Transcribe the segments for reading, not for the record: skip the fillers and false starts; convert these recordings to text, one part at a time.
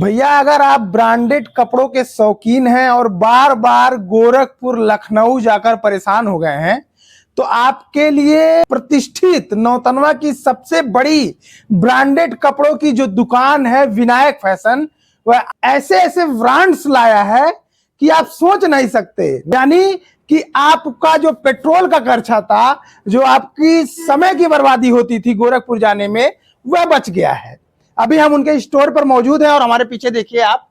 भैया अगर आप ब्रांडेड कपड़ों के शौकीन हैं और बार बार गोरखपुर लखनऊ जाकर परेशान हो गए हैं तो आपके लिए प्रतिष्ठित नौतनवा की सबसे बड़ी ब्रांडेड कपड़ों की जो दुकान है विनायक फैशन, वह ऐसे ऐसे ब्रांड्स लाया है कि आप सोच नहीं सकते। यानी कि आपका जो पेट्रोल का खर्चा था, जो आपकी समय की बर्बादी होती थी गोरखपुर जाने में, वह बच गया है। अभी हम उनके स्टोर पर मौजूद हैं और हमारे पीछे देखिए आप,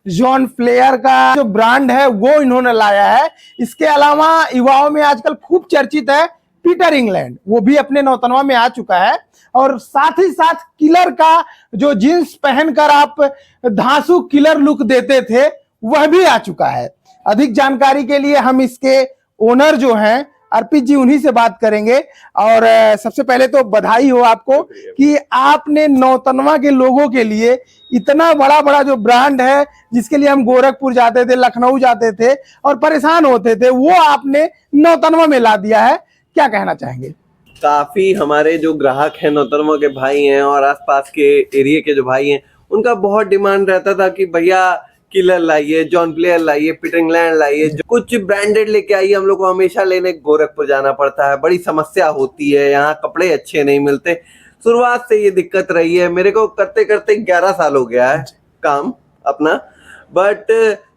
जॉन प्लेयर का जो ब्रांड है वो इन्होंने लाया है। इसके अलावा युवाओं में आजकल खूब चर्चित है पीटर इंग्लैंड, वो भी अपने नौतनवा में आ चुका है। और साथ ही साथ किलर का जो जींस पहनकर आप धांसू किलर लुक देते थे वह भी आ चुका है। अधिक जानकारी के लिए हम इसके ओनर जो हैं अर्पित जी, उन्हीं से बात करेंगे। और सबसे पहले तो बधाई हो आपको कि आपने नौतनवा के लोगों के लिए इतना बड़ा बड़ा जो ब्रांड है, जिसके लिए हम गोरखपुर जाते थे, लखनऊ जाते थे और परेशान होते थे, वो आपने नौतनवा में ला दिया है। क्या कहना चाहेंगे? काफी हमारे जो ग्राहक हैं, नौतनवा के भाई हैं और आसपास के एरिया के जो भाई हैं, उनका बहुत डिमांड रहता था कि भैया किलर लाइए, जॉन प्लेयर लाइए, पीटर इंग्लैंड लाइए, कुछ ब्रांडेड लेके आइए। हम लोग को हमेशा लेने गोरखपुर जाना पड़ता है, बड़ी समस्या होती है, यहाँ कपड़े अच्छे नहीं मिलते। शुरुआत से ये दिक्कत रही है। मेरे को करते करते 11 साल हो गया है काम अपना, बट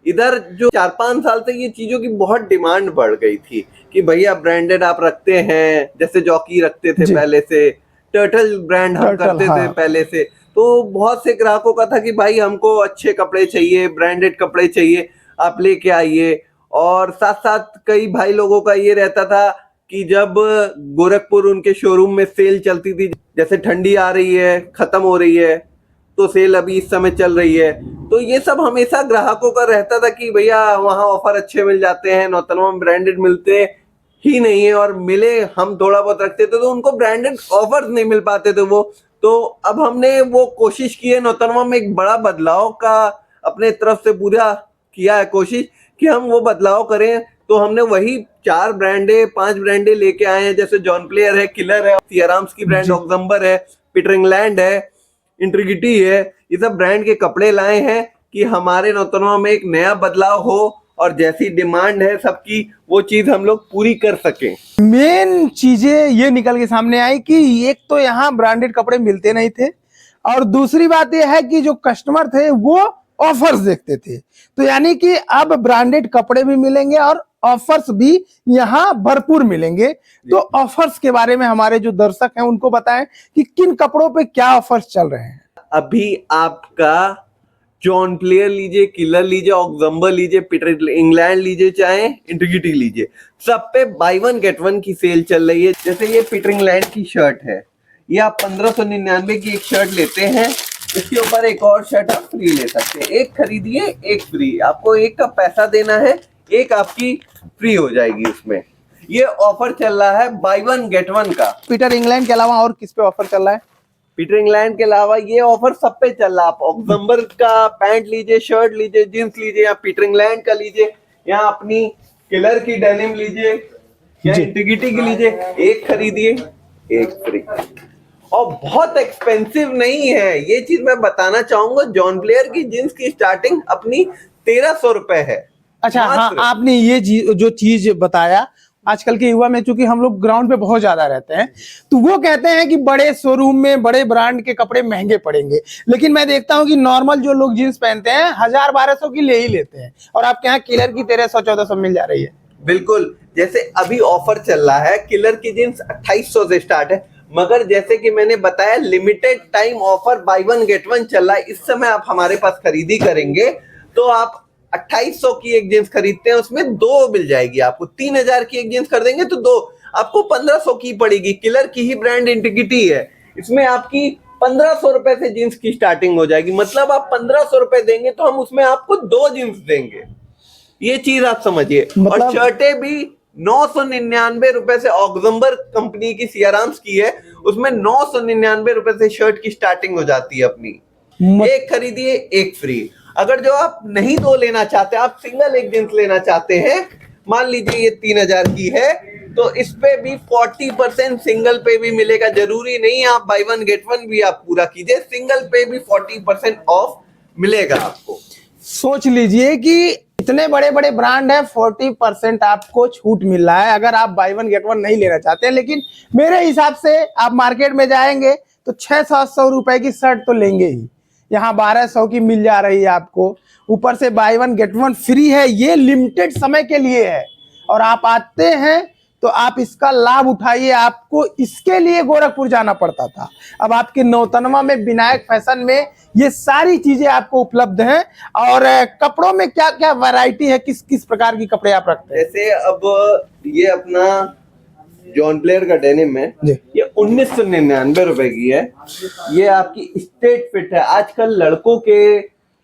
इधर जो 4-5 साल से ये चीजों की बहुत डिमांड बढ़ गई थी कि भैया ब्रांडेड आप रखते हैं, जैसे जॉकी रखते थे पहले से, टर्टल ब्रांड हम करते थे पहले से। तो बहुत से ग्राहकों का था कि भाई हमको अच्छे कपड़े चाहिए, ब्रांडेड कपड़े चाहिए, आप लेके आइए। और साथ साथ कई भाई लोगों का ये रहता था कि जब गोरखपुर उनके शोरूम में सेल चलती थी, जैसे ठंडी आ रही है, खत्म हो रही है, तो सेल अभी इस समय चल रही है, तो ये सब हमेशा ग्राहकों का रहता था कि भैया वहाँ ऑफर अच्छे मिल जाते हैं, नौतनवा में ब्रांडेड मिलते ही नहीं है, और मिले हम थोड़ा बहुत रखते थे तो उनको ब्रांडेड ऑफर नहीं मिल पाते थे वो। तो अब हमने वो कोशिश की है, नौतनवा में एक बड़ा बदलाव का अपने तरफ से पूरा किया है कोशिश कि हम वो बदलाव करें। तो हमने वही 4 ब्रांडे 5 ब्रांडे लेके आए हैं, जैसे जॉन प्लेयर है, किलर है, सियाराम्स की ब्रांड ऑक्जम्बर है, पीटर इंग्लैंड है, इंटीग्रिटी है। ये सब ब्रांड के कपड़े लाए हैं कि हमारे नौतनवा में एक नया बदलाव हो और जैसी डिमांड है सबकी, वो चीज हम लोग पूरी कर सकें। मेन चीजें ये निकल के सामने आई कि एक तो यहाँ ब्रांडेड कपड़े मिलते नहीं थे, और दूसरी बात यह है कि जो कस्टमर थे वो ऑफर्स देखते थे। तो यानी कि अब ब्रांडेड कपड़े भी मिलेंगे और ऑफर्स भी यहाँ भरपूर मिलेंगे। तो ऑफर्स के बारे में हमारे जो दर्शक हैं उनको बताएं कि किन कपड़ों पे क्या ऑफर्स चल रहे हैं। अभी आपका जॉन प्लेयर लीजिए, किलर लीजिए, ऑक्जम्बर लीजिए, पीटर इंग्लैंड लीजिए, चाहे इंटीग्रिटी लीजिए, सब पे बाय 1 गेट 1 की सेल चल रही है। जैसे ये पीटर इंग्लैंड की शर्ट है, ये आप 1599 की एक शर्ट लेते हैं, इसके ऊपर एक और शर्ट आप फ्री ले सकते हैं। एक खरीदिए एक फ्री, आपको एक का पैसा देना है, एक आपकी फ्री हो जाएगी उसमें। ये ऑफर चल रहा है बाय 1 गेट 1 का। पीटर इंग्लैंड के अलावा और किस पे ऑफर चल रहा है? पीटर इंग्लैंड के अलावा ये ऑफर सब पे चल रहा है। आप ऑक्जम्बर का पैंट लीजिए, शर्ट लीजिए, जींस लीजिए, या पीटर इंग्लैंड का लीजिए, या अपनी किलर की डेनिम लीजिए, या इंटीग्रिटी की लीजिए, एक खरीदिए एक फ्री। और बहुत एक्सपेंसिव नहीं है, ये चीज मैं बताना चाहूंगा। जॉन प्लेयर की जींस की स्टार्टिंग अपनी 1300 रुपए है। अच्छा, हाँ, आपने ये जो चीज बताया, आजकल के युवा में चूंकि हम लोग ग्राउंड पे बहुत ज्यादा रहते हैं, तो वो कहते हैं कि बड़े शोरूम में बड़े ब्रांड के कपड़े महंगे पड़ेंगे, लेकिन मैं देखता हूं कि नॉर्मल जो लोग जींस पहनते हैं 1000-1200 की ले ही लेते हैं, और आपके यहाँ किलर की 1300-1400 मिल जा रही है। बिल्कुल, जैसे अभी ऑफर चल रहा है, किलर की जींस 2800 से स्टार्ट है, मगर जैसे कि मैंने बताया limited time offer buy 1 get 1 चल रहा है। इस समय आप हमारे पास खरीदी करेंगे तो आप 2800 की एक जींस खरीदते हैं, उसमें 2 मिल जाएगी आपको। 3000 की एक जींस खरीदेंगे तो 2 आपको 1500 की पड़ेगी। किलर की ही ब्रांड इंटीग्रिटी है, इसमें आपकी 1500 रुपए से जींस की स्टार्टिंग हो जाएगी। मतलब आप 1500 रुपए देंगे तो हम उसमें आपको 2 जींस देंगे। ये चीज आप समझिए। और शर्टें भी 999 रुपए से, ऑक्जम्बर कंपनी की सियाराम्स की है, उसमें 999 रुपए से शर्ट की स्टार्टिंग हो जाती है अपनी। एक खरीदिए एक फ्री। अगर जो आप नहीं 2 लेना चाहते, आप सिंगल एक जींस लेना चाहते हैं, मान लीजिए ये 3000 की है, तो इस पे भी 40% सिंगल पे भी मिलेगा। जरूरी नहीं आप बाय 1 गेट 1 भी आप पूरा कीजिए, सिंगल पे भी 40% ऑफ मिलेगा आपको। सोच लीजिए कि इतने बड़े बड़े ब्रांड है, 40% आपको छूट मिल रहा है अगर आप बाय वन गेट वन नहीं लेना चाहते हैं। लेकिन मेरे हिसाब से आप मार्केट में जाएंगे तो 600-700 रुपए की शर्ट तो लेंगे ही, यहाँ 1200 की मिल जा रही है आपको, ऊपर से by one get one free है। ये लिमिटेड समय के लिए है और आप आते हैं तो आप इसका लाभ उठाइए। आपको इसके लिए गोरखपुर जाना पड़ता था, अब आपके नौतनवा में विनायक फैशन में ये सारी चीजें आपको उपलब्ध हैं। और कपड़ों में क्या क्या वैरायटी है, किस किस प्रकार की कपड़े आप रखते हैं? जैसे अब ये अपना जॉन प्लेयर का डेनिम है, जी। ये 1999 रुपए की है। ये आपकी स्ट्रेट फिट है, आजकल लड़कों के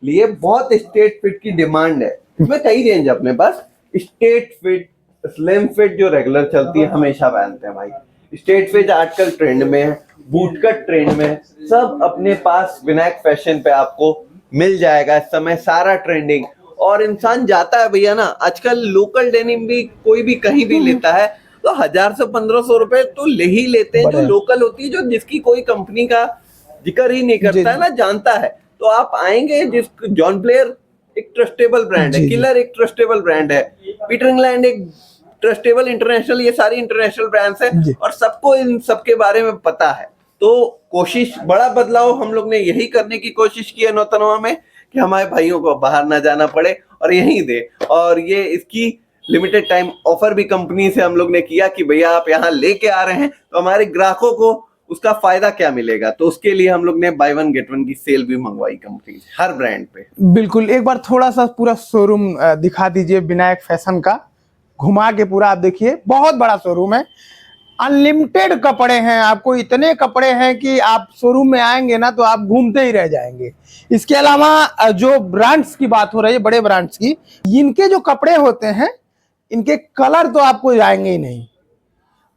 लिए बहुत स्ट्रेट फिट की डिमांड है। इसमें कई रेंज अपने पास, स्ट्रेट फिट, स्लिम फिट जो रेगुलर चलती है हमेशा पहनते हैं भाई, स्ट्रेट फिट आजकल ट्रेंड में है, बूट कट ट्रेंड में है, सब अपने पास विनायक फैशन पे आपको मिल जाएगा इस समय, सारा ट्रेंडिंग। और इंसान जाता है भैया ना, आजकल लोकल डेनिम भी कोई भी कहीं भी लेता है तो 1000 से 1500 रुपए तो ले ही लेते हैं, जो लोकल होती है, जो जिसकी कोई कंपनी का जिक्र ही नहीं करता है ना, जानता है। तो आप आएंगे, जिस जॉन प्लेयर एक ट्रस्टेबल ब्रांड है, किलर एक ट्रस्टेबल ब्रांड है, पीटर इंग्लैंड एक ट्रस्टेबल इंटरनेशनल, ये सारी इंटरनेशनल ब्रांड्स हैं और सबको इन सबके बारे में पता है। तो कोशिश, बड़ा बदलाव हम लोग ने यही करने की कोशिश की है नौतनवा में कि हमारे भाइयों को बाहर ना जाना पड़े और यहीं दे। और ये इसकी लिमिटेड टाइम ऑफर भी कंपनी से हम लोग ने किया कि भैया आप यहाँ लेके आ रहे हैं तो हमारे ग्राहकों को उसका फायदा क्या मिलेगा, तो उसके लिए हम लोग ने बाय वन गेट वन की सेल भी मंगवाई कंपनी से हर ब्रांड पे। बिल्कुल, एक बार थोड़ा सा पूरा शोरूम दिखा दीजिए विनायक फैशन का, घुमा के पूरा आप देखिए, बहुत बड़ा शोरूम है, अनलिमिटेड कपड़े हैं। आपको इतने कपड़े हैं कि आप शोरूम में आएंगे ना तो आप घूमते ही रह जाएंगे। इसके अलावा जो ब्रांड्स की बात हो रही है, बड़े ब्रांड्स की, इनके जो कपड़े होते हैं इनके कलर तो आपको जाएंगे ही नहीं,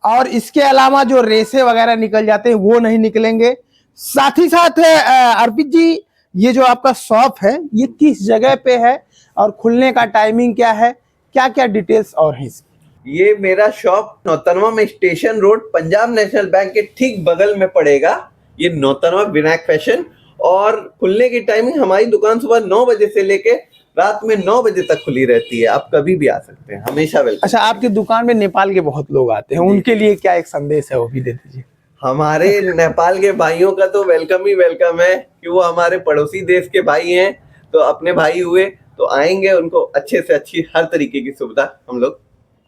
और इसके अलावा जो रेसे वगैरह निकल जाते हैं वो नहीं निकलेंगे। साथ ही साथ अर्पित जी, ये जो आपका शॉप है ये किस जगह पे है और खुलने का टाइमिंग क्या है, क्या क्या डिटेल्स और हैं इसकी? ये मेरा शॉप नौतनवा में station road, Punjab national bank के ठीक बगल में पड़ेगा, ये नौतनवा विनायक फैशन। और खुलने की टाइमिंग, हमारी दुकान सुबह 9 बजे से लेके रात में 9 बजे तक खुली रहती है, आप कभी भी आ सकते हैं, हमेशा वेलकम। अच्छा, आपकी दुकान में नेपाल के बहुत लोग आते हैं, उनके लिए क्या एक संदेश है वो भी दे दीजिए। हमारे नेपाल के भाइयों का तो वेलकम ही वेलकम है कि वो हमारे पड़ोसी देश के भाई हैं, तो अपने भाई हुए तो आएंगे, उनको अच्छे से अच्छी हर तरीके की सुविधा हम लोग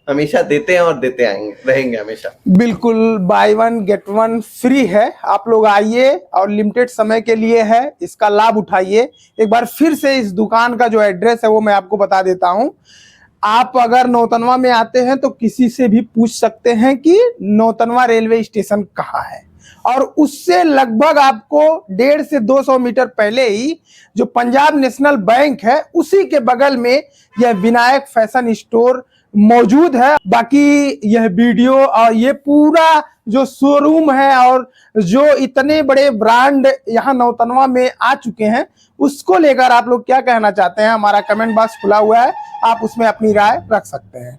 हमेशा देते हैं और देते आएंगे, रहेंगे हमेशा। बिल्कुल, by one get one free है, आप लोग आइए और लिमिटेड समय के लिए है, इसका लाभ उठाइए। एक बार फिर से इस दुकान का जो एड्रेस है वो मैं आपको बता देता हूं। आप अगर नौतनवा में आते हैं तो किसी से भी पूछ सकते हैं कि नौतनवा रेलवे स्टेशन कहाँ है, और उससे लगभग आपको 150 से 200 मीटर पहले ही जो पंजाब नेशनल बैंक है उसी के बगल में यह विनायक फैशन स्टोर मौजूद है। बाकी यह वीडियो और ये पूरा जो शोरूम है और जो इतने बड़े ब्रांड यहाँ नौतनवा में आ चुके हैं उसको लेकर आप लोग क्या कहना चाहते हैं, हमारा कमेंट बॉक्स खुला हुआ है, आप उसमें अपनी राय रख सकते हैं।